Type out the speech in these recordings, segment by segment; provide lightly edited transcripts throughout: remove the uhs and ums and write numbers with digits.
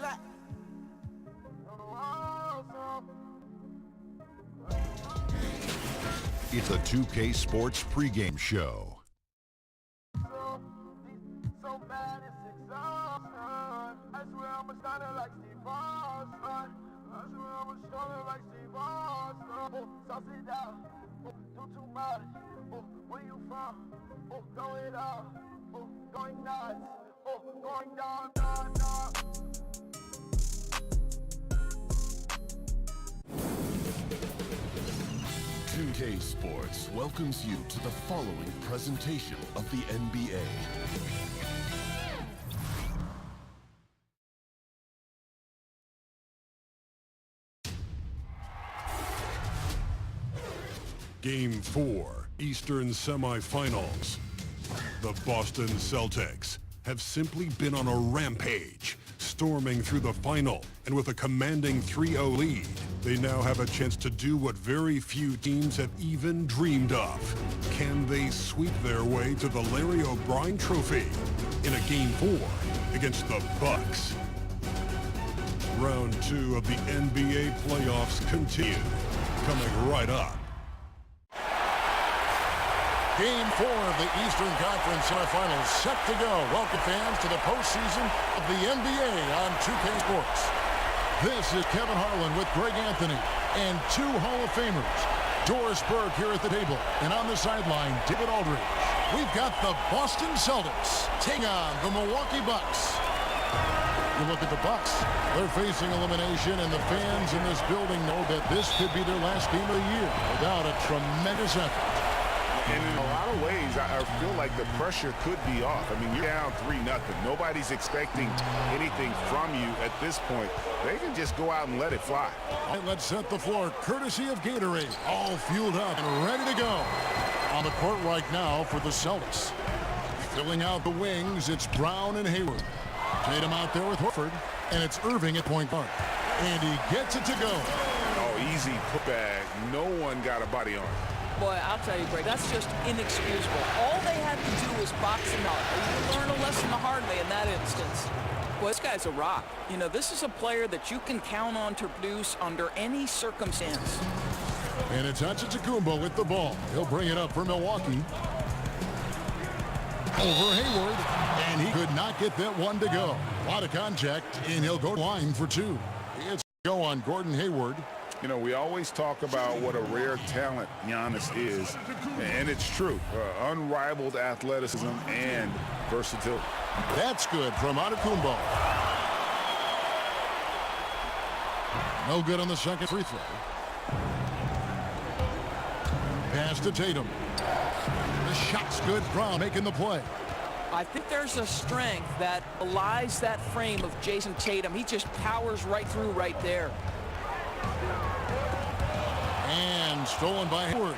slap. It's a 2K Sports pregame show. So bad it's exhaustion. I swear I'm a starter like Steve Boston. I swear I'm a starter like Steve Boston. Sauce it down. Do too much. Where you from? Throw it up. Going nuts. Going down, down, down. K Sports welcomes you to the following presentation of the NBA. Game 4, Eastern semifinals. The Boston Celtics have simply been on a rampage, storming through the final, and with a commanding 3-0 lead, they now have a chance to do what very few teams have even dreamed of. Can they sweep their way to the Larry O'Brien Trophy in a Game 4 against the Bucks? Round 2 of the NBA playoffs continue, coming right up. Game 4 of the Eastern Conference semifinals set to go. Welcome fans to the postseason of the NBA on 2K Sports. This is Kevin Harlan with Greg Anthony and two Hall of Famers. Doris Burke here at the table, and on the sideline, David Aldridge. We've got the Boston Celtics taking on the Milwaukee Bucks. You look at the Bucks, they're facing elimination, and the fans in this building know that this could be their last game of the year without a tremendous effort. And in a lot of ways, I feel like the pressure could be off. I mean, you're down 3-0. Nobody's expecting anything from you at this point. They can just go out and let it fly. All right, let's set the floor, courtesy of Gatorade. All fueled up and ready to go. On the court right now for the Celtics. Filling out the wings, it's Brown and Hayward. Tatum out there with Horford, and it's Irving at point guard. And he gets it to go. Oh, easy putback. No one got a body on. Boy, I'll tell you, Greg, that's just inexcusable. All they had to do was box him out. They learned a lesson the hard way in that instance. Well, this guy's a rock. You know, this is a player that you can count on to produce under any circumstance. And it's Antetokounmpo with the ball. He'll bring it up for Milwaukee. Over Hayward, and he could not get that one to go. A lot of contact, and he'll go line for two. It's go on Gordon Hayward. You know, we always talk about what a rare talent Giannis is, and it's true. Unrivaled athleticism and versatility. That's good from Antetokounmpo. No good on the second free throw. Pass to Tatum. The shot's good. Brown making the play. I think there's a strength that belies that frame of Jason Tatum. He just powers right through right there. And stolen by Hayward.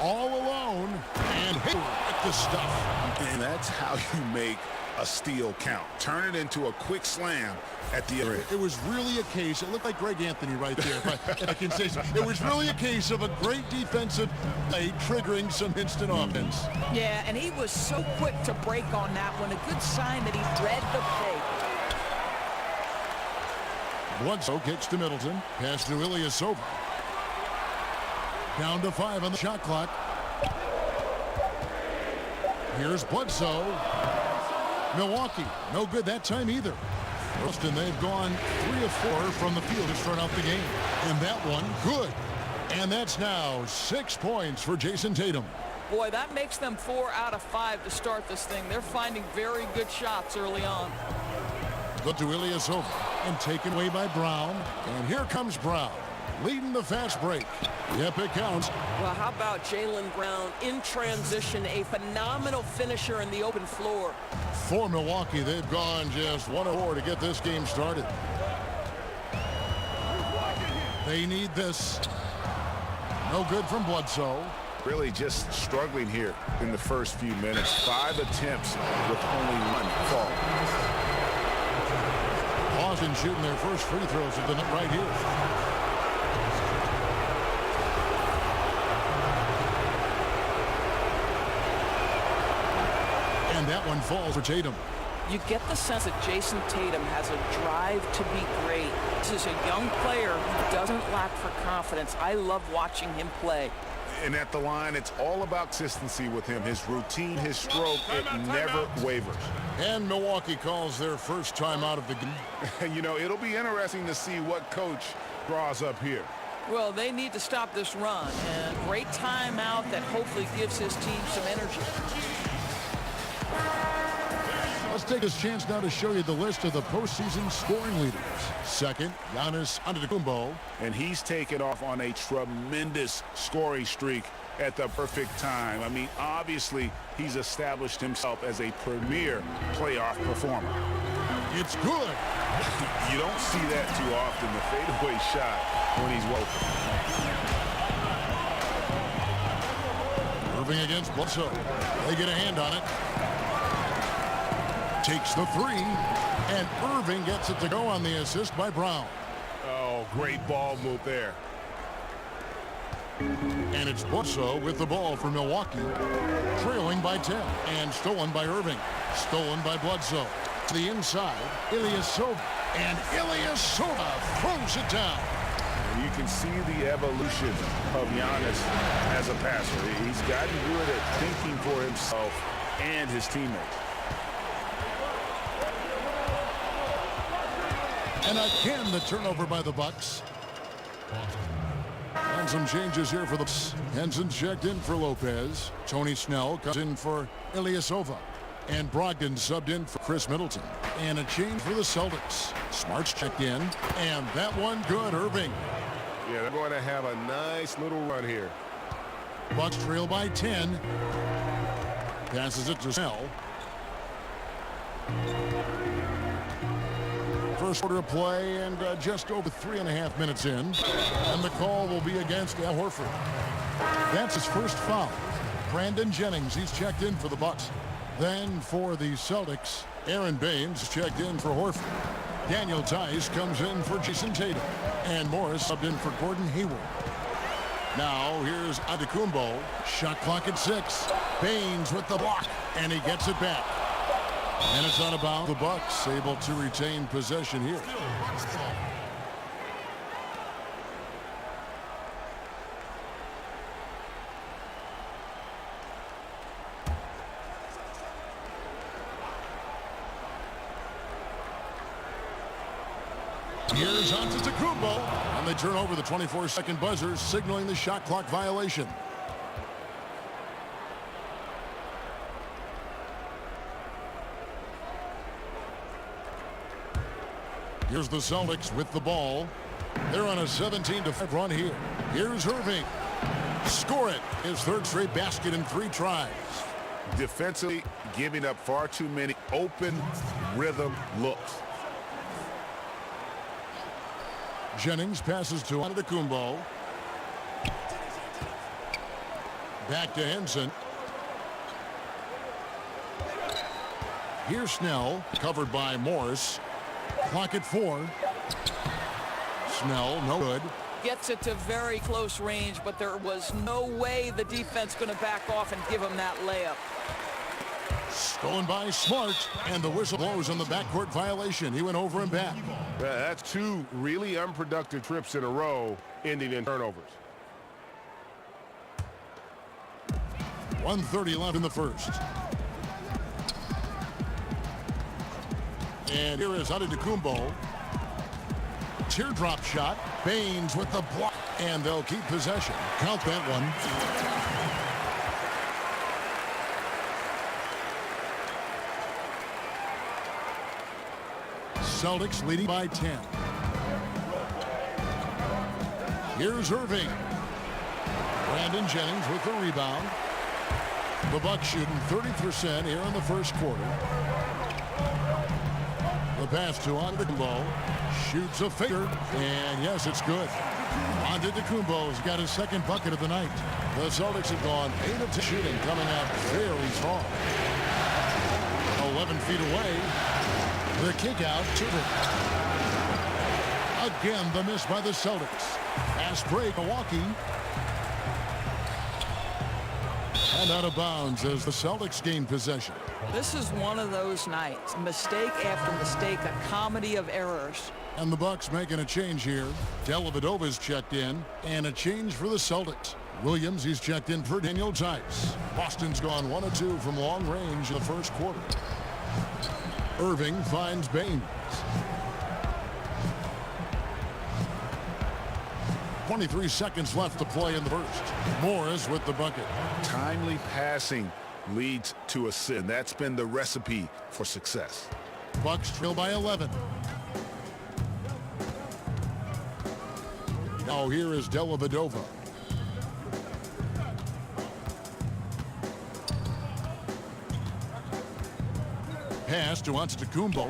All alone. And Hayward with the stuff. And that's how you make a steal count. Turn it into a quick slam at the end. It was really a case, it looked like Greg Anthony right there, if I can say so. It was really a case of a great defensive play triggering some instant offense. Yeah, and he was so quick to break on that one. A good sign that he read the play. Bledsoe kicks to Middleton. Pass to Ilyasova. Down to 5 on the shot clock. Here's Bledsoe. Milwaukee, no good that time either. Boston, they've gone 3 of 4 from the field to start out the game. And that one, good. And that's now 6 points for Jason Tatum. Boy, that makes them 4 out of 5 to start this thing. They're finding very good shots early on. Good to Ilyasova and taken away by Brown. And here comes Brown, leading the fast break. Yep, it counts. Well, how about Jaylen Brown in transition, a phenomenal finisher in the open floor. For Milwaukee, they've gone just 1 of 4 to get this game started. They need this. No good from Bledsoe. Really just struggling here in the first few minutes. 5 attempts with only 1 fall. Boston shooting their first free throws at the net right here. And that one falls for Tatum. You get the sense that Jason Tatum has a drive to be great. This is a young player who doesn't lack for confidence. I love watching him play. And at the line, it's all about consistency with him. His routine, his stroke, it never wavers. And Milwaukee calls their first time out of the game. You know, it'll be interesting to see what coach draws up here. Well, they need to stop this run, and great timeout that hopefully gives his team some energy. Let's take this chance now to show you the list of the postseason scoring leaders. Second, Giannis Antetokounmpo. And he's taken off on a tremendous scoring streak at the perfect time. I mean, obviously, he's established himself as a premier playoff performer. It's good. You don't see that too often, the fadeaway shot when he's open. Irving against Bledsoe. They get a hand on it. Takes the three, and Irving gets it to go on the assist by Brown. Oh, great ball move there. And it's Bledsoe with the ball for Milwaukee, trailing by 10, and stolen by Irving. Stolen by Bledsoe. To the inside, Ilyasova, and Ilyasova throws it down. And you can see the evolution of Giannis as a passer. He's gotten good at thinking for himself and his teammates. And again, the turnover by the Bucks. And some changes here for the Bucks. Henson checked in for Lopez. Tony Snell comes in for Ilyasova. And Brogdon subbed in for Chris Middleton. And a change for the Celtics. Smart's checked in. And that one good, Irving. Yeah, they're going to have a nice little run here. Bucks trail by 10. Passes it to Snell. First quarter of play, and just over 3.5 minutes in. And the call will be against Al Horford. That's his first foul. Brandon Jennings, he's checked in for the Bucks. Then for the Celtics, Aaron Baines checked in for Horford. Daniel Tice comes in for Jason Tatum. And Morris subbed in for Gordon Hayward. Now here's Antetokounmpo. Shot clock at 6. Baines with the block, and he gets it back. And it's out of bounds. The Bucks able to retain possession here. Here's Antetokounmpo, and they turn over the 24-second buzzer, signaling the shot clock violation. Here's the Celtics with the ball. They're on a 17-5 run here. Here's Irving. Score it. His third straight basket in 3 tries. Defensively, giving up far too many open rhythm looks. Jennings passes to Antetokounmpo. Back to Henson. Here's Snell, covered by Morris. Clock at 4. Snell, no good. Gets it to very close range, but there was no way the defense going to back off and give him that layup. Stolen by Smart, and the whistle blows on the backcourt violation. He went over and back. That's 2 really unproductive trips in a row, ending in turnovers. 1:30 left in the first. And here is Antetokounmpo. Teardrop shot. Baines with the block. And they'll keep possession. Count that one. Celtics leading by 10. Here's Irving. Brandon Jennings with the rebound. The Bucks shooting 30% here in the first quarter. The pass to Antetokounmpo. Shoots a fader, and yes, it's good. Antetokounmpo's got his second bucket of the night. The Celtics have gone 8 of 10 shooting, coming out very strong. 11 feet away. The kick out to it. Again, the miss by the Celtics. Fast break, Milwaukee. And out of bounds as the Celtics gain possession. This is one of those nights. Mistake after mistake, a comedy of errors. And the Bucks making a change here. Dellavedova's checked in, and a change for the Celtics. Williams, he's checked in for Daniel Tice. Boston's gone 1 of 2 from long range in the first quarter. Irving finds Baines. 23 seconds left to play in the first. Morris with the bucket. Timely passing leads to assist. And that's been the recipe for success. Bucks trail by 11. Now here is Dellavedova. Pass to Antetokounmpo.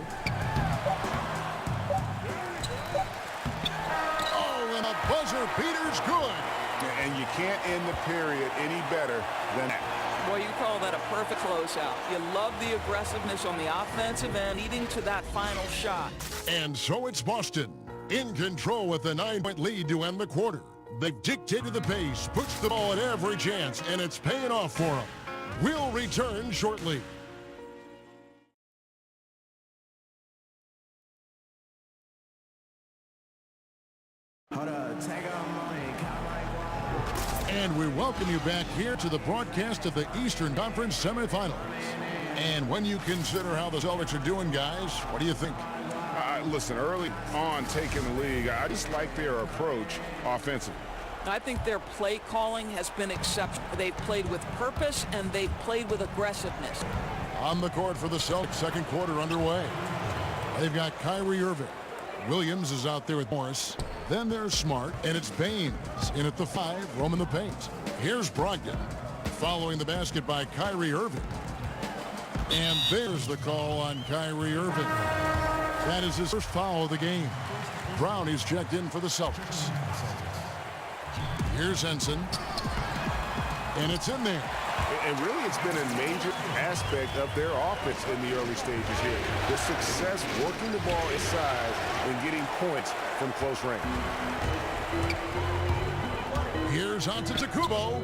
Oh, and a buzzer beater's good. And you can't end the period any better than that. Boy, you call that a perfect closeout. You love the aggressiveness on the offensive end, leading to that final shot. And so it's Boston in control with a 9-point lead to end the quarter. They've dictated the pace, pushed the ball at every chance, and it's paying off for them. We'll return shortly. And we welcome you back here to the broadcast of the Eastern Conference semifinals. And when you consider how the Celtics are doing, guys, what do you think? Listen, early on taking the league, I just like their approach offensively. I think their play calling has been exceptional. They've played with purpose, and they've played with aggressiveness. On the court for the Celtics, second quarter underway. They've got Kyrie Irving. Williams is out there with Morris. Then there's Smart, and it's Baines in at the 5, roaming the paint. Here's Brogdon, following the basket by Kyrie Irving. And there's the call on Kyrie Irving. That is his first foul of the game. Brown is checked in for the Celtics. Here's Henson. And it's in there. And really, it's been a major aspect of their offense in the early stages here. The success working the ball inside and getting points from close range. Here's Antetokounmpo,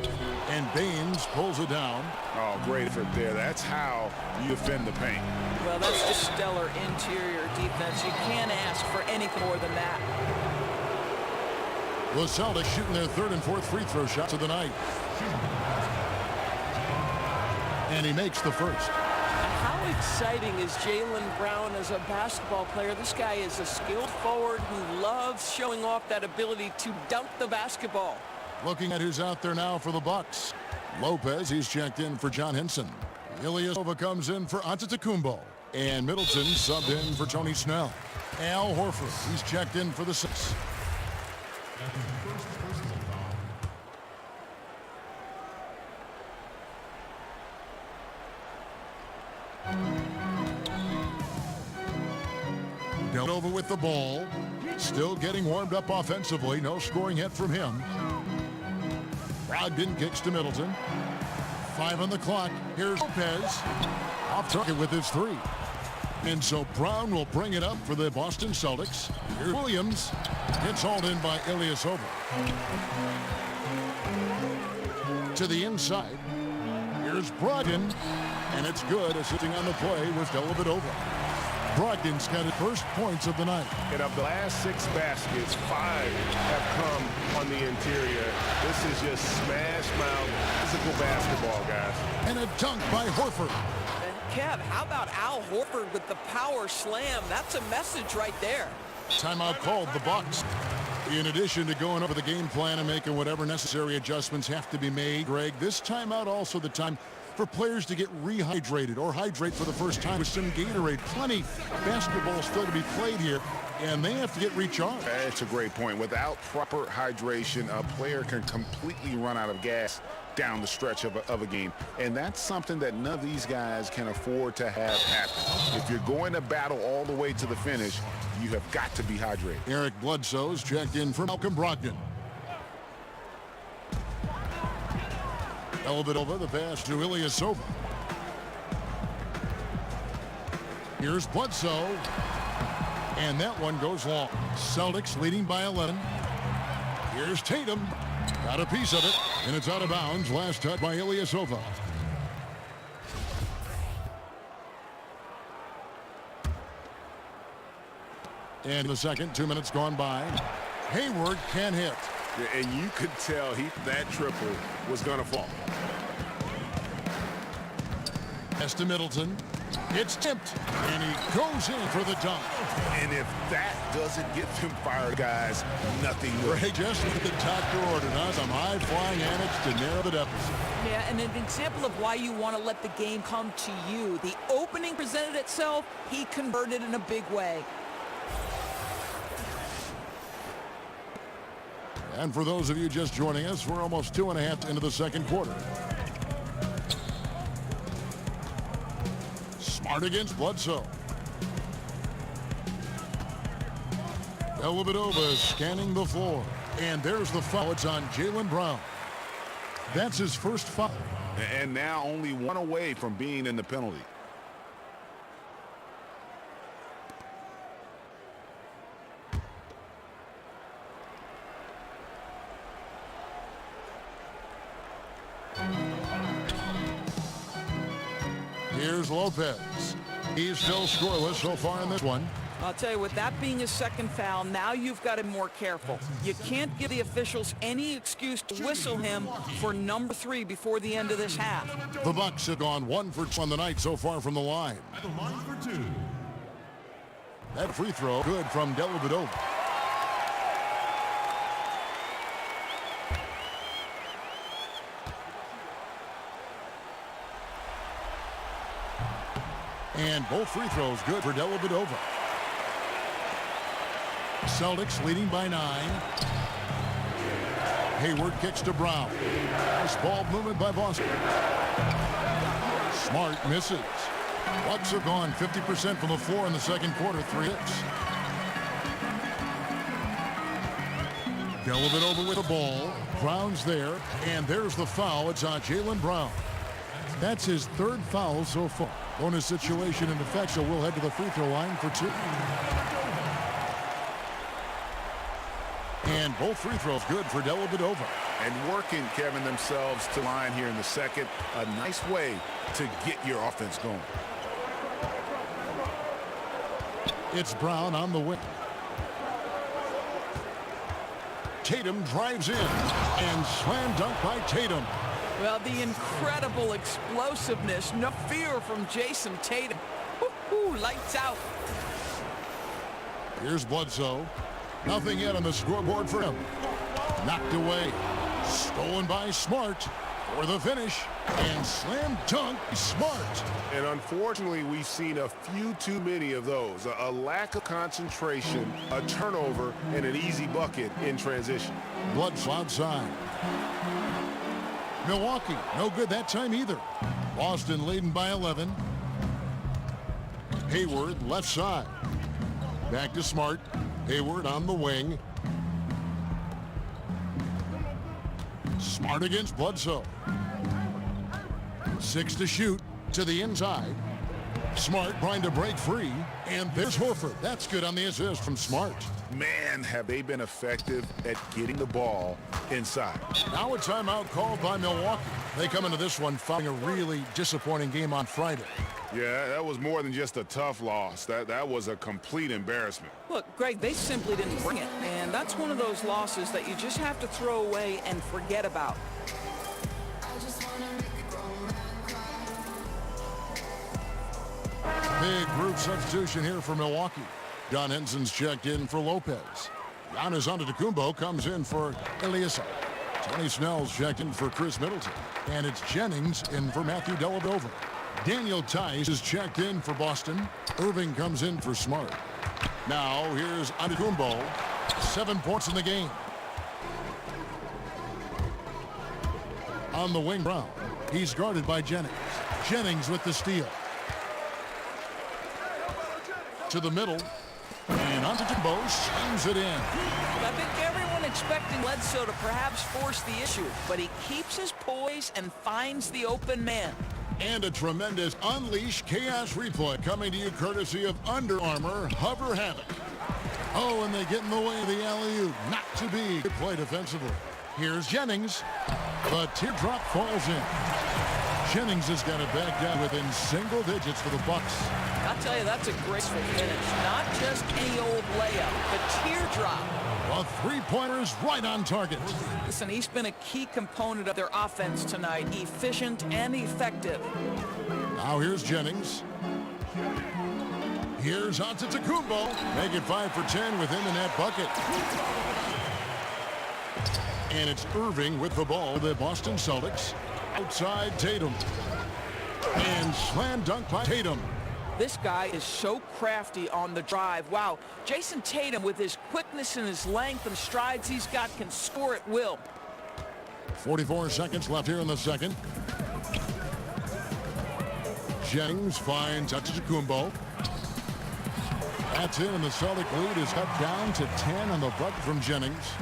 and Baines pulls it down. Oh, great effort there. That's how you defend the paint. Well, that's just stellar interior defense. You can't ask for anything more than that. The Celtics shooting their third and fourth free throw shots of the night. And he makes the first. How exciting is Jaylen Brown as a basketball player? This guy is a skilled forward who loves showing off that ability to dunk the basketball. Looking at who's out there now for the Bucks. Lopez, he's checked in for John Henson. Ilyasova comes in for Antetokounmpo. And Middleton subbed in for Tony Snell. Al Horford, he's checked in for the Six. Over with the ball. Still getting warmed up offensively. No scoring hit from him. Brogdon kicks to Middleton. 5 on the clock. Here's Lopez. Off target with his 3. And so Brown will bring it up for the Boston Celtics. Here's Williams. It's hauled in by Ilyasova. To the inside. Here's Brogdon. And it's good. Assisting on the play was Dellavedova. Brogdon's got his first points of the night. And of the last 6 baskets, 5 have come on the interior. This is just smash-mouth physical basketball, guys. And a dunk by Horford. And Kev, how about Al Horford with the power slam? That's a message right there. Timeout called, the Bucks. In addition to going over the game plan and making whatever necessary adjustments have to be made, Greg, this timeout also the time for players to get rehydrated or hydrate for the first time with some Gatorade. Plenty basketball still to be played here, and they have to get recharged. That's a great point. Without proper hydration, a player can completely run out of gas down the stretch of a game. And that's something that none of these guys can afford to have happen. If you're going to battle all the way to the finish, you have got to be hydrated. Eric Bledsoe's checked in for Malcolm Brogdon. Dellavedova, the pass to Ilyasova. Here's Bledsoe. And that one goes long. Celtics leading by 11. Here's Tatum. Got a piece of it. And it's out of bounds. Last touch by Ilyasova. And in the second, 2 minutes gone by. Hayward can hit. And you could tell that triple was going to fall. Pass to Middleton. It's tipped, and he goes in for the dunk. And if that doesn't get them fired, guys, nothing will. Ray, just what the doctor ordered, huh? Some high-flying antics to narrow the deficit. Yeah, and an example of why you want to let the game come to you. The opening presented itself, he converted in a big way. And for those of you just joining us, we're almost 2.5 into the second quarter. Smart against Bledsoe. Dellavedova scanning the floor. And there's the foul. It's on Jaylen Brown. That's his first foul. And now only one away from being in the penalty. Here's Lopez. He's still scoreless so far in this one. I'll tell you, with that being his second foul, now you've got to be more careful. You can't give the officials any excuse to whistle him for number 3 before the end of this half. The Bucks have gone 1 for 2 on the night so far from the line. At the line for 2. That free throw good from Dellavedova. And both free throws good for Dellavedova. Celtics leading by 9. Hayward kicks to Brown. Nice ball movement by Boston. Smart misses. Bucks have gone 50% from the floor in the second quarter. 3 hits. Dellavedova with the ball. Brown's there. And there's the foul. It's on Jaylen Brown. That's his 3rd foul so far. Bonus situation in effect, so we'll head to the free throw line for 2. And both free throws good for Dellavedova. And working, Kevin, themselves to line here in the second. A nice way to get your offense going. It's Brown on the wing. Tatum drives in. And slam dunk by Tatum. Well, the incredible explosiveness, no fear from Jason Tatum. Woo-hoo, lights out. Here's Bledsoe. Nothing yet on the scoreboard for him. Knocked away. Stolen by Smart for the finish. And slam dunk, Smart. And unfortunately, we've seen a few too many of those. A lack of concentration, a turnover, and an easy bucket in transition. Bledsoe outside. Milwaukee, no good that time either. Boston leading by 11. Hayward, left side. Back to Smart. Hayward on the wing. Smart against Bledsoe. 6 to shoot to the inside. Smart trying to break free. And there's Horford. That's good on the assist from Smart. Man, have they been effective at getting the ball inside. Now a timeout called by Milwaukee. They come into this one following a really disappointing game on Friday. Yeah, that was more than just a tough loss. That was a complete embarrassment. Look, Greg, they simply didn't bring it. And that's one of those losses that you just have to throw away and forget about. Big group substitution here for Milwaukee. John Henson's checked in for Lopez. Giannis Antetokounmpo comes in for Eliasa. Tony Snell's checked in for Chris Middleton. And it's Jennings in for Matthew Dellavedova. Daniel Tice is checked in for Boston. Irving comes in for Smart. Now here's Antetokounmpo. 7 points in the game. On the wing, Brown. He's guarded by Jennings. Jennings with the steal. To the middle. And Antetokounmpo slams it in. I think everyone expecting Bledsoe to perhaps force the issue, but he keeps his poise and finds the open man. And a tremendous Unleash Chaos replay coming to you courtesy of Under Armour Hover Havoc. Oh, and they get in the way of the alley-oop. Not to be. Good play defensively. Here's Jennings. The teardrop falls in. Jennings has got it back down within single digits for the Bucks. I'll tell you, that's a graceful finish. Not just any old layup, but teardrop. A three-pointer's right on target. Listen, he's been a key component of their offense tonight. Efficient and effective. Now here's Jennings. Here's Antetokounmpo. Make it 5 for 10 within the net bucket. And it's Irving with the ball. The Boston Celtics. Outside Tatum. And slam dunk by Tatum. This guy is so crafty on the drive. Wow, Jason Tatum, with his quickness and his length and strides he's got, can score at will. 44 seconds left here in the second. Jennings finds Antetokounmpo. That's it, and the Celtic lead is cut down to 10 on the bucket from Jennings.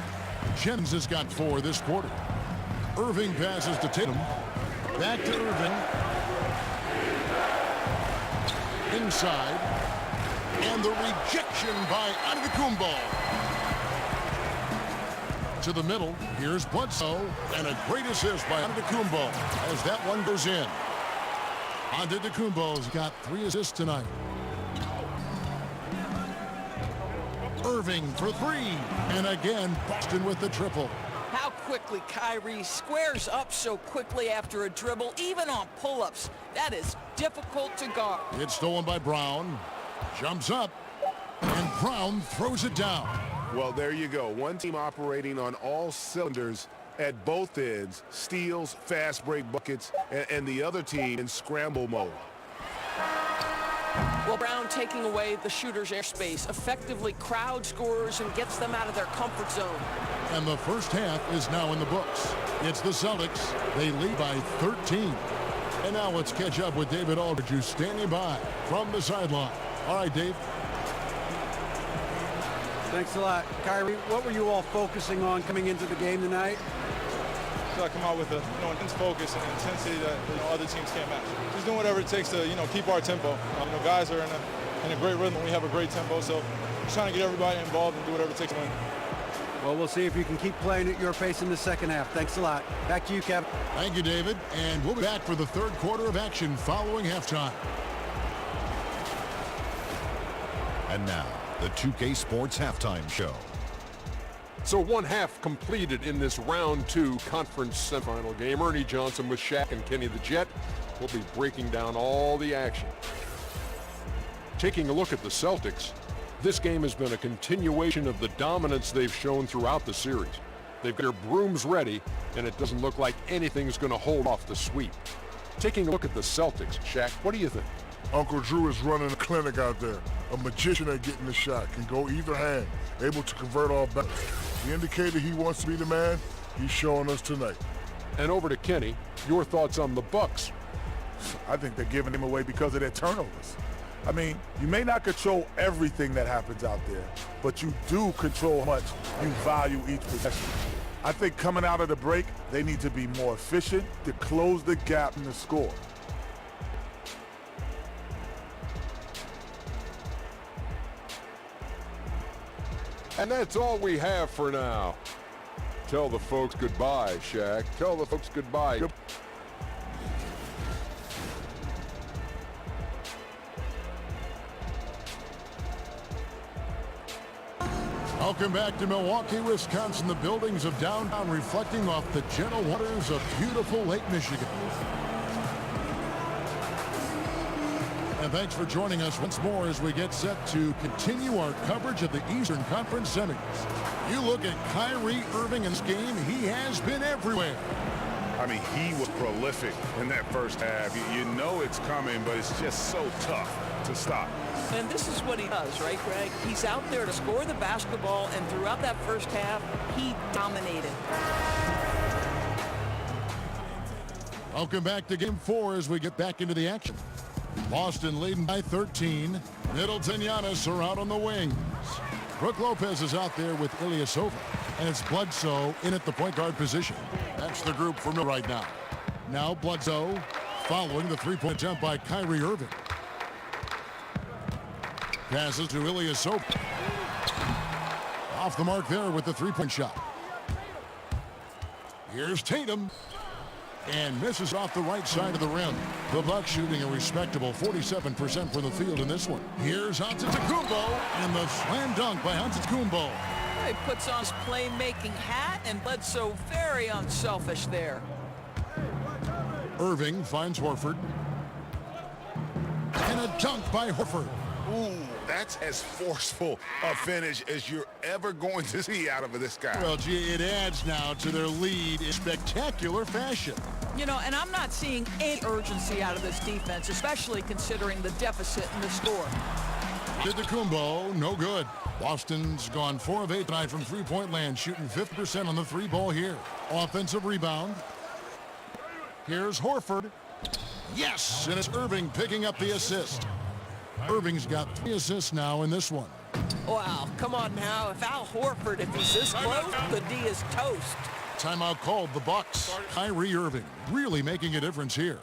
Jennings has got 4 this quarter. Irving passes to Tatum. Back to Irving. Inside. And the rejection by Antetokounmpo. To the middle. Here's Bledsoe. And a great assist by Antetokounmpo as that one goes in. Antetokounmpo's got 3 assists tonight. Irving for 3. And again, Boston with the triple. How quickly Kyrie squares up so quickly after a dribble, even on pull-ups. That is difficult to guard. It's stolen by Brown. Jumps up. And Brown throws it down. Well, there you go. One team operating on all cylinders at both ends. Steals, fast break buckets, and the other team in scramble mode. Well, Brown taking away the shooter's airspace, effectively crowd scorers and gets them out of their comfort zone. And the first half is now in the books. It's the Celtics. They lead by 13. And now let's catch up with David Aldridge, who's standing by from the sideline. All right, Dave. Thanks a lot. Kyrie, what were you all focusing on coming into the game tonight? I come out with a intense focus and intensity that other teams can't match. Just doing whatever it takes to keep our tempo. Guys are in a great rhythm. We have a great tempo, so just trying to get everybody involved and do whatever it takes to win. Well, we'll see if you can keep playing at your pace in the second half. Thanks a lot. Back to you, Kevin. Thank you, David. And we'll be back for the third quarter of action following halftime. And now, the 2K Sports Halftime Show. So one half completed in this round 2 conference semifinal game. Ernie Johnson with Shaq and Kenny the Jet will be breaking down all the action. Taking a look at the Celtics, this game has been a continuation of the dominance they've shown throughout the series. They've got their brooms ready, and it doesn't look like anything's going to hold off the sweep. Taking a look at the Celtics, Shaq, what do you think? Uncle Drew is running a clinic out there. A magician at getting the shot, can go either hand, able to convert all back. He indicated he wants to be the man. He's showing us tonight. And over to Kenny, your thoughts on the Bucks. I think they're giving him away because of their turnovers. I mean, you may not control everything that happens out there, but you do control how much you value each possession. I think coming out of the break, they need to be more efficient to close the gap in the score. And that's all we have for now. Tell the folks goodbye, Shaq. Tell the folks goodbye. Welcome back to Milwaukee, Wisconsin. The buildings of downtown reflecting off the gentle waters of beautiful Lake Michigan. And thanks for joining us once more as we get set to continue our coverage of the Eastern Conference Semis. You look at Kyrie Irving in this game, he has been everywhere. I mean, he was prolific in that first half. You know it's coming, but it's just so tough to stop. And this is what he does, right, Greg? He's out there to score the basketball, and throughout that first half, he dominated. Welcome back to Game 4 as we get back into the action. Boston leading by 13. Middleton, Giannis are out on the wings. Brook Lopez is out there with Ilyasova. And it's Bledsoe in at the point guard position. That's the group for me right now. Now Bledsoe following the three-point attempt by Kyrie Irving. Passes to Ilyasova. Off the mark there with the three-point shot. Here's Tatum. and misses off the right side of the rim. The Bucks shooting a respectable 47% from the field in this one. Here's Antetokounmpo, and the slam dunk by Antetokounmpo. He puts on his playmaking hat and Bledsoe very unselfish there. Irving finds Horford. And a dunk by Horford. Ooh, that's as forceful a finish as you're ever going to see out of this guy. Well, gee, it adds now to their lead in spectacular fashion. You know, and I'm not seeing any urgency out of this defense, especially considering the deficit in the score. Antetokounmpo, no good. Boston's gone 4 of 8 tonight from three-point land, shooting 50% on the three ball here. Offensive rebound. Here's Horford. Yes, and it's Irving picking up the assist. Irving's got 3 assists now in this one. Wow, come on now. If Al Horford, if he's this close, the D is toast. Timeout called, the Bucks. Kyrie Irving really making a difference here.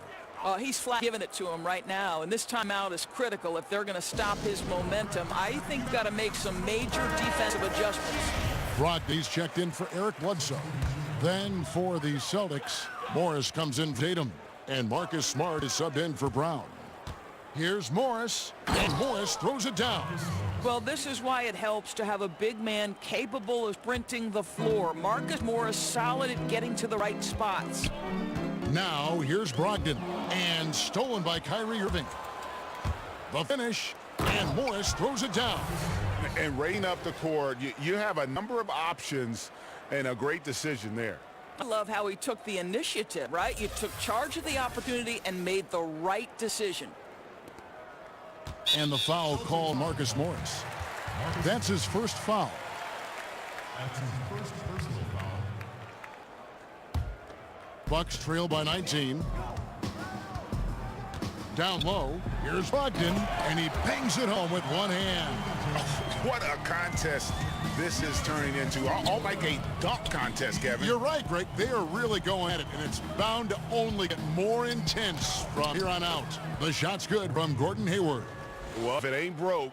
He's flat giving it to him right now, and this timeout is critical if they're going to stop his momentum. I think they've got to make some major defensive adjustments. Brogdon's checked in for Eric Bledsoe. Then for the Celtics, Morris comes in for Tatum, and Marcus Smart is subbed in for Brown. Here's Morris, and Morris throws it down. Well, this is why it helps to have a big man capable of sprinting the floor. Marcus Morris solid at getting to the right spots. Now, here's Brogdon, and stolen by Kyrie Irving. The finish, and Morris throws it down. And rain up the court, you have a number of options and a great decision there. I love how he took the initiative, right? You took charge of the opportunity and made the right decision. And the foul called Marcus Morris. That's his first foul. That's his first personal foul. Bucks trail by 19. Down low, here's Brogdon, and he bangs it home with one hand. What a contest this is turning into. All like a dunk contest, Kevin. You're right, Greg. They are really going at it, and it's bound to only get more intense from here on out. The shot's good from Gordon Hayward. Well, if it ain't broke,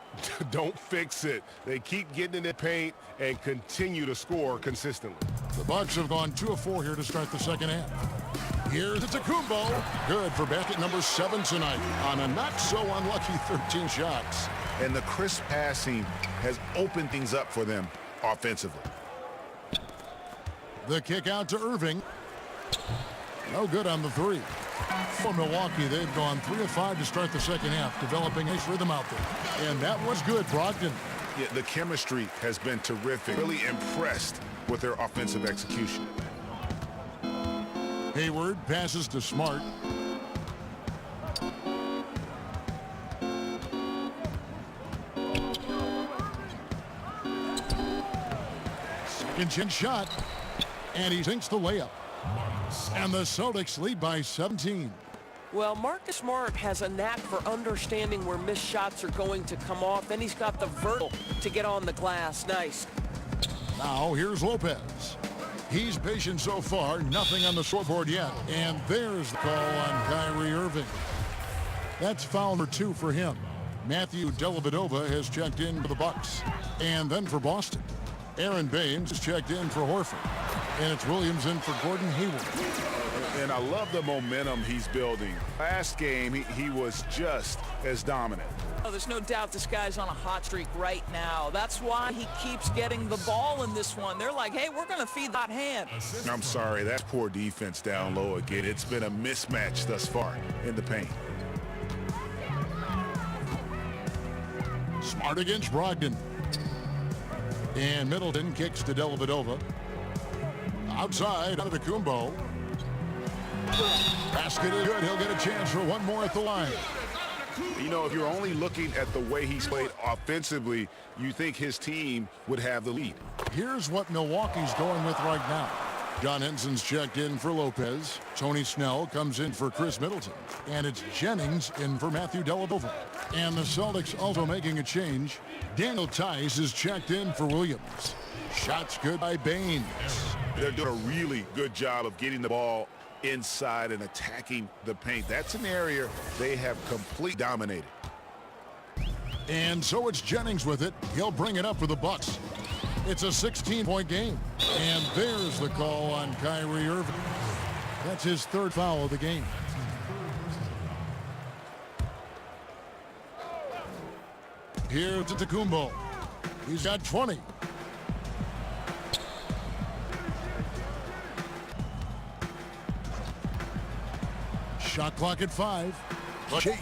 don't fix it. They keep getting in the paint and continue to score consistently. The Bucks have gone 2 of 4 here to start the second half. Here's Antetokounmpo. Good for basket number 7 tonight on a not-so-unlucky 13 shots. And the crisp passing has opened things up for them offensively. The kick out to Irving. No good on the 3. For Milwaukee, they've gone 3 of 5 to start the second half, developing a rhythm out there. And that was good, Brogdon. Yeah, the chemistry has been terrific. Really impressed with their offensive execution. Hayward passes to Smart. Second chin shot, and he sinks the layup. And the Celtics lead by 17. Well, Marcus Smart has a knack for understanding where missed shots are going to come off, and he's got the vertical to get on the glass. Nice. Now here's Lopez. He's patient so far, nothing on the scoreboard yet. And there's the call on Kyrie Irving. That's foul number 2 for him. Matthew Dellavedova has checked in for the Bucks. And then for Boston, Aaron Baines has checked in for Horford. And it's Williams in for Gordon Hayward. And I love the momentum he's building. Last game, he was just as dominant. Oh, there's no doubt this guy's on a hot streak right now. That's why he keeps getting the ball in this one. They're like, hey, we're going to feed that hand. I'm sorry, that's poor defense down low again. It's been a mismatch thus far in the paint. Smart against Brogdon. And Middleton kicks to Dellavedova. Outside, Antetokounmpo. Basket is good. He'll get a chance for one more at the line. You know, if you're only looking at the way he's played offensively, you think his team would have the lead. Here's what Milwaukee's going with right now. John Henson's checked in for Lopez. Tony Snell comes in for Chris Middleton. And it's Jennings in for Matthew Dellavedova. And the Celtics also making a change. Daniel Tice is checked in for Williams. Shots good by Baines. They're doing a really good job of getting the ball inside and attacking the paint. That's an area they have completely dominated. And so it's Jennings with it. He'll bring it up for the Bucks. It's a 16-point game. And there's the call on Kyrie Irving. That's his third foul of the game. Here's Antetokounmpo. He's got 20. Shot clock at 5. Shake.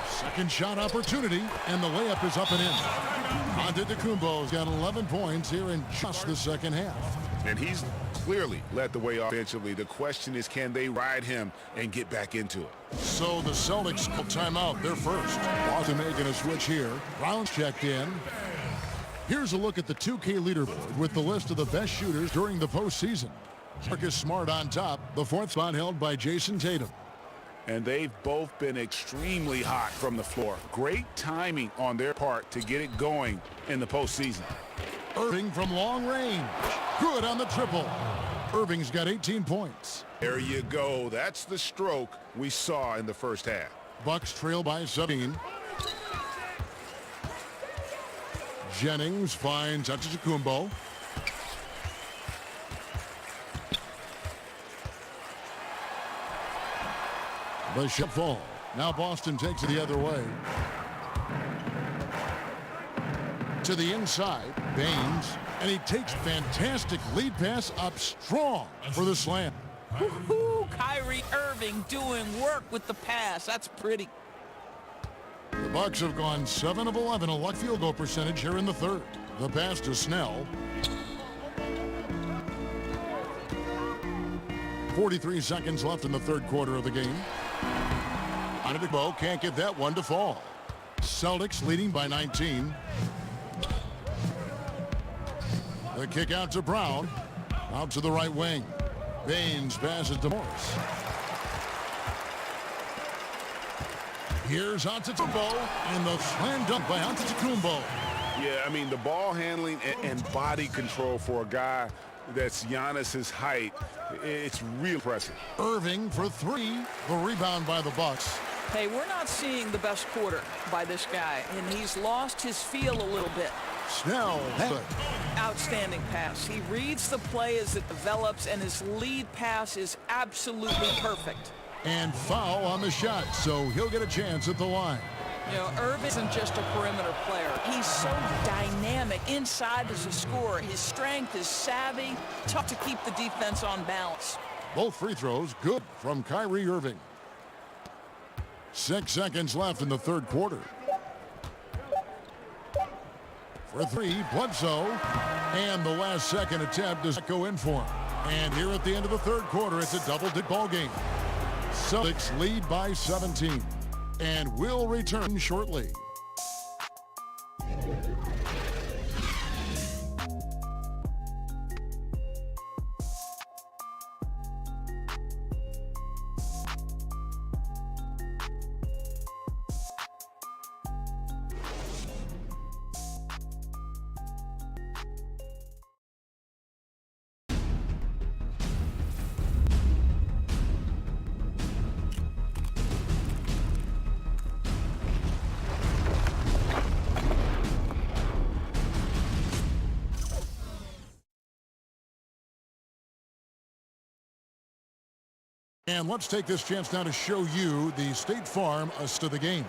Second shot opportunity, and the layup is up and in. Antetokounmpo's got 11 points here in just the second half. And he's clearly led the way offensively. The question is, can they ride him and get back into it? So the Celtics call timeout. They're first. Boston making a switch here. Brown's checked in. Here's a look at the 2K leaderboard with the list of the best shooters during the postseason. Marcus Smart on top. The fourth spot held by Jason Tatum. And they've both been extremely hot from the floor. Great timing on their part to get it going in the postseason. Irving from long range. Good on the triple. Irving's got 18 points. There you go. That's the stroke we saw in the first half. Bucks trail by 17. Jennings finds Antetokounmpo. The shot fall. Now Boston takes it the other way. To the inside, Baines, and he takes fantastic lead pass up strong for the slam. Woo-hoo! Kyrie Irving doing work with the pass. That's pretty. The Bucks have gone 7 of 11, a luck field goal percentage here in the third. The pass to Snell. 43 seconds left in the third quarter of the game. Antetokounmpo can't get that one to fall. Celtics leading by 19. The kick out to Brown. Out to the right wing. Baines passes to Morris. Here's Antetokounmpo, and the slam dunk by Antetokounmpo. Yeah, I mean, the ball handling and body control for a guy that's Giannis's height, it's real impressive. Irving for 3. The rebound by the Bucks. Hey, we're not seeing the best quarter by this guy, and he's lost his feel a little bit. Snell. Outstanding pass. He reads the play as it develops, and his lead pass is absolutely perfect. And foul on the shot, so he'll get a chance at the line. You know, Irving isn't just a perimeter player. He's so dynamic inside as a scorer. His strength, his savvy, tough to keep the defense on balance. Both free throws good from Kyrie Irving. 6 seconds left in the third quarter. For 3, Bledsoe. And the last second attempt does not go in for him. And here at the end of the third quarter, it's a double-digit ball game. Celtics lead by 17. And will return shortly. And let's take this chance now to show you the State Farm assist of the game.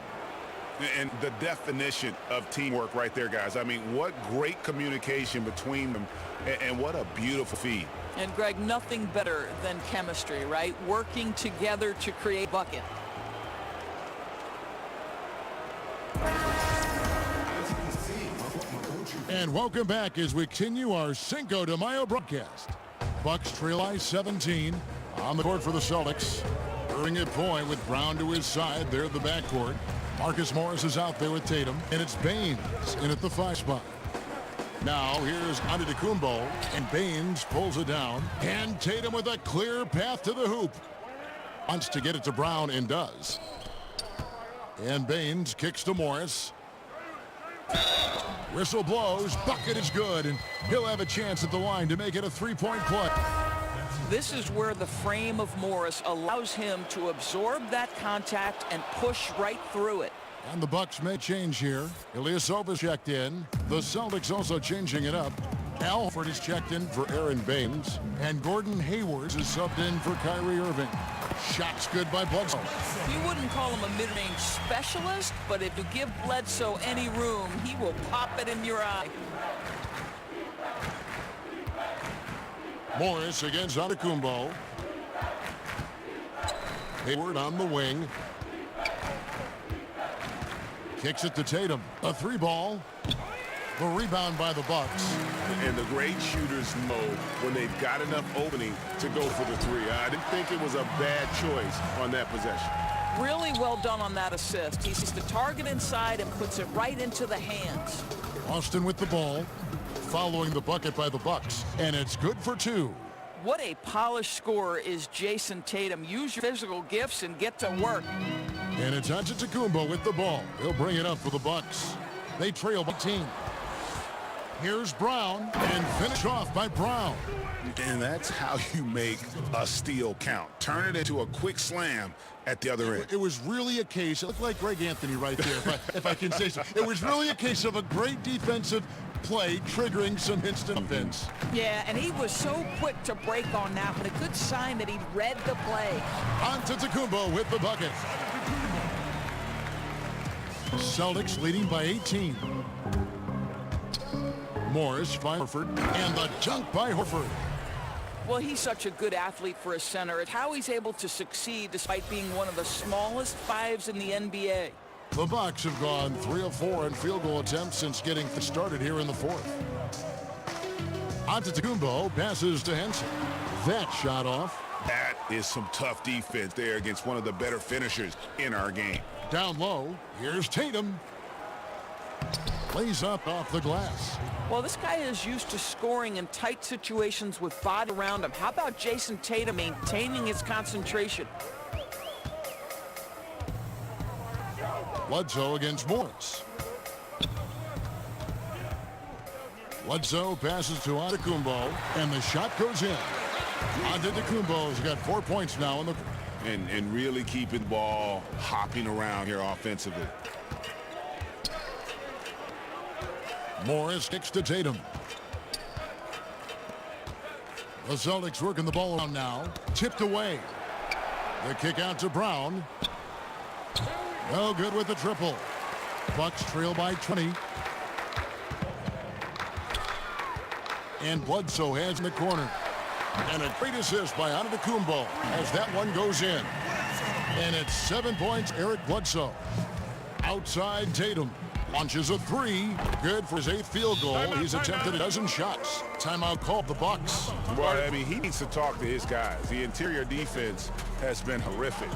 And the definition of teamwork right there, guys. I mean, what great communication between them, and what a beautiful feed. And, Greg, nothing better than chemistry, right? Working together to create a bucket. And welcome back as we continue our Cinco de Mayo broadcast. Bucks trail by 17. On the court for the Celtics. Irving at point with Brown to his side. There at the backcourt. Marcus Morris is out there with Tatum. And it's Baines in at the 5 spot. Now here's Antetokounmpo. And Baines pulls it down. And Tatum with a clear path to the hoop. Wants to get it to Brown and does. And Baines kicks to Morris. Whistle blows. Bucket is good. And he'll have a chance at the line to make it a 3-point play. This is where the frame of Morris allows him to absorb that contact and push right through it. And the Bucks may change here. Ilyasova's checked in. The Celtics also changing it up. Al Horford is checked in for Aaron Baines, and Gordon Hayward is subbed in for Kyrie Irving. Shots good by Bledsoe. You wouldn't call him a mid-range specialist, but if you give Bledsoe any room, he will pop it in your eye. Morris against Antetokounmpo. Hayward on the wing. Kicks it to Tatum. A three ball. The rebound by the Bucks. And the great shooters know when they've got enough opening to go for the three. I didn't think it was a bad choice on that possession. Really well done on that assist. He sees the target inside and puts it right into the hands. Austin with the ball, following the bucket by the Bucks, and it's good for two. What a polished scorer is Jason Tatum. Use your physical gifts and get to work. And it's Antetokounmpo with the ball. He'll bring it up for the Bucks. They trail by 18. Here's Brown, and finish off by Brown. And that's how you make a steal count. Turn it into a quick slam at the other end. It was really a case, it looked like Greg Anthony right there, if I can say so. It was really a case of a great defensive play triggering some instant offense. Yeah, and he was so quick to break on that one. A good sign that he read the play. Antetokounmpo with the bucket. Celtics leading by 18. Morris by Horford, and the dunk by Horford. Well, he's such a good athlete for a center. It's how he's able to succeed despite being one of the smallest fives in the NBA. The Bucks have gone 3 of 4 in field goal attempts since getting started here in the fourth. Antetokounmpo passes to Henson. That shot off. That is some tough defense there against one of the better finishers in our game. Down low, here's Tatum. Lays up off the glass. Well, this guy is used to scoring in tight situations with body around him. How about Jason Tatum maintaining his concentration? Bledsoe against Morris. Bledsoe passes to Antetokounmpo, and the shot goes in. Antetokounmpo's got 4 points now in the... And really keeping the ball hopping around here offensively. Morris kicks to Tatum. The Celtics working the ball around now. Tipped away. The kick out to Brown. No good with the triple. Bucks trail by 20. And Bledsoe has in the corner. And a great assist by Antetokounmpo as that one goes in. And it's 7 points, Eric Bledsoe. Outside Tatum. Launches a three. Good for his 8th field goal. He's attempted a dozen shots. Timeout called the Bucks. Well, I mean, he needs to talk to his guys. The interior defense has been horrific.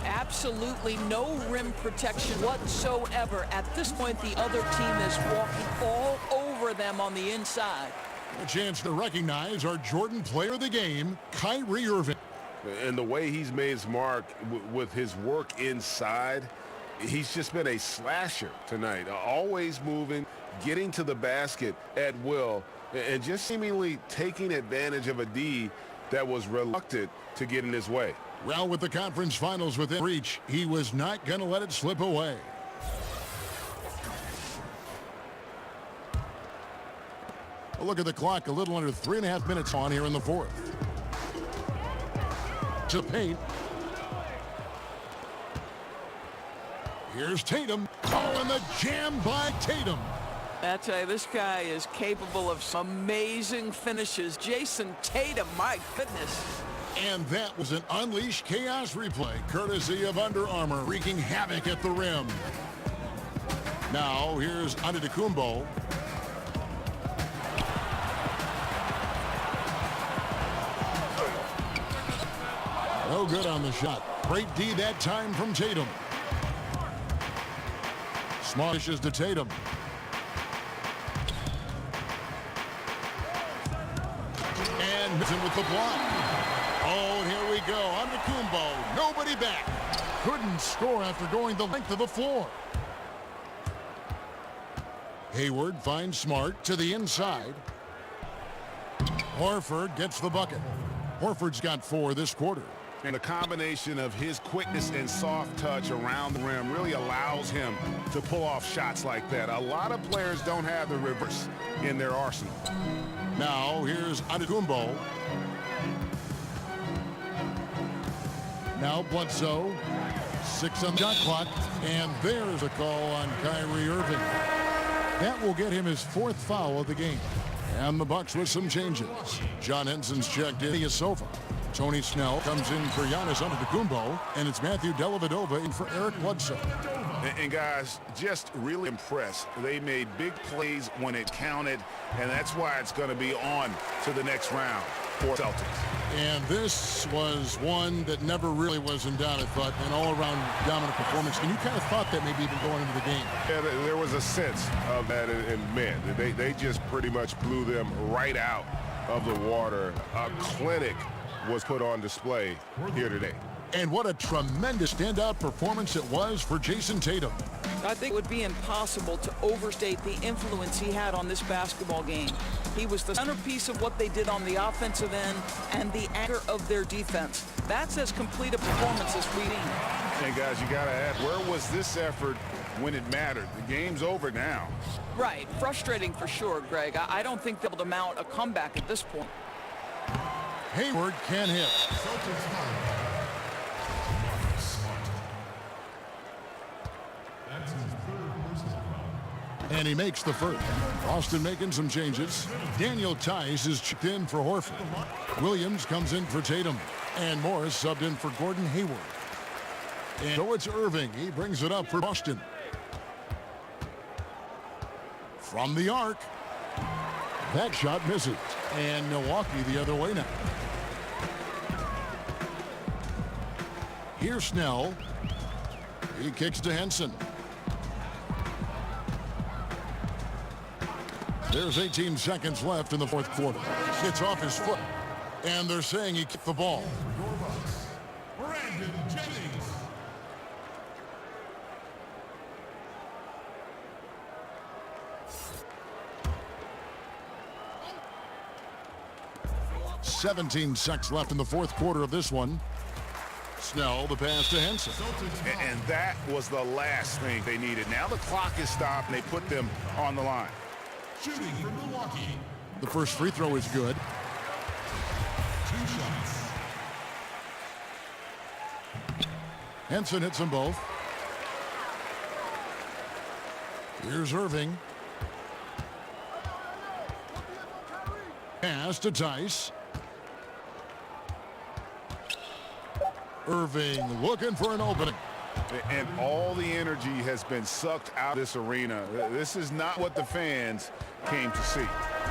Absolutely no rim protection whatsoever. At this point, the other team is walking all over them on the inside. A chance to recognize our Jordan player of the game, Kyrie Irving. And the way he's made his mark with his work inside, he's just been a slasher tonight. Always moving, getting to the basket at will, and just seemingly taking advantage of a D that was reluctant to get in his way. Well, with the conference finals within reach, he was not going to let it slip away. A look at the clock, a little under 3.5 minutes on here in the fourth. To paint. Here's Tatum. Oh, and the jam by Tatum. I tell you, this guy is capable of some amazing finishes. Jason Tatum, my goodness. And that was an Unleashed Chaos replay, courtesy of Under Armour, wreaking havoc at the rim. Now, here's Antetokounmpo. No good on the shot. Great D that time from Tatum. Smart dishes to Tatum. And missing with the block. Oh, here we go. Antetokounmpo. Nobody back. Couldn't score after going the length of the floor. Hayward finds Smart to the inside. Horford gets the bucket. Horford's got 4 this quarter. And the combination of his quickness and soft touch around the rim really allows him to pull off shots like that. A lot of players don't have the reverse in their arsenal. Now here's Antetokounmpo. Now Bledsoe. 6 on the shot clock. And there's a call on Kyrie Irving. That will get him his 4th foul of the game. And the Bucks with some changes. John Henson's checked in. He is Sofa. Tony Snell comes in for Giannis Antetokounmpo. And it's Matthew Dellavedova in for Eric Bledsoe. And guys, just really impressed. They made big plays when it counted, and that's why it's going to be on to the next round for Celtics. And this was one that never really was in doubt, I thought, an all-around dominant performance. And you kind of thought that maybe even going into the game. Yeah, there was a sense of that in men. They just pretty much blew them right out of the water. A clinic was put on display here today. And what a tremendous standout performance it was for Jason Tatum. I think it would be impossible to overstate the influence he had on this basketball game. He was the centerpiece of what they did on the offensive end and the anchor of their defense. That's as complete a performance as we've seen. And guys, you got to ask, where was this effort when it mattered? The game's over now. Right. Frustrating for sure, Greg. I don't think they'll mount a comeback at this point. Hayward can hit. And he makes the first. Boston making some changes. Daniel Tice is checked in for Horford. Williams comes in for Tatum. And Morris subbed in for Gordon Hayward. And so it's Irving. He brings it up for Boston. From the arc. That shot misses. And Milwaukee the other way now. Here's Snell. He kicks to Henson. There's 18 seconds left in the 4th quarter. It's off his foot. And they're saying he kicked the ball. Brandon Jennings. "17 seconds left in the 4th quarter of this one. Snell, the pass to Henson. And that was the last thing they needed. Now the clock is stopped, and they put them on the line. Shooting for Milwaukee. The first free throw is good. 2 shots. Henson hits them both. Here's Irving. Pass to Tice. Irving looking for an opening. And all the energy has been sucked out of this arena. This is not what the fans came to see.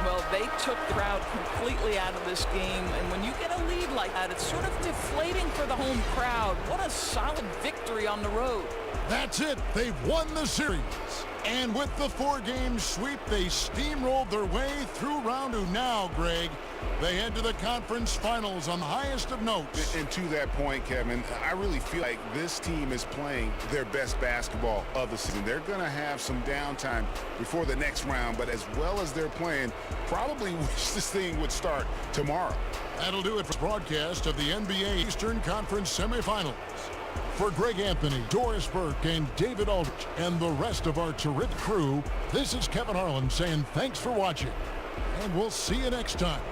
Well, they took the crowd completely out of this game, and when you get a lead like that, it's sort of deflating for the home crowd. What a solid victory on the road. That's it. They've won the series. And with the 4-game sweep, they steamrolled their way through round 2. Now, Greg, they head to the conference finals on the highest of notes. And to that point, Kevin, I really feel like this team is playing their best basketball of the season. They're going to have some downtime before the next round, but as well as they're playing, probably wish this thing would start tomorrow. That'll do it for the broadcast of the NBA Eastern Conference semifinals. For Greg Anthony, Doris Burke, and David Aldrich, and the rest of our terrific crew, this is Kevin Harlan saying thanks for watching, and we'll see you next time.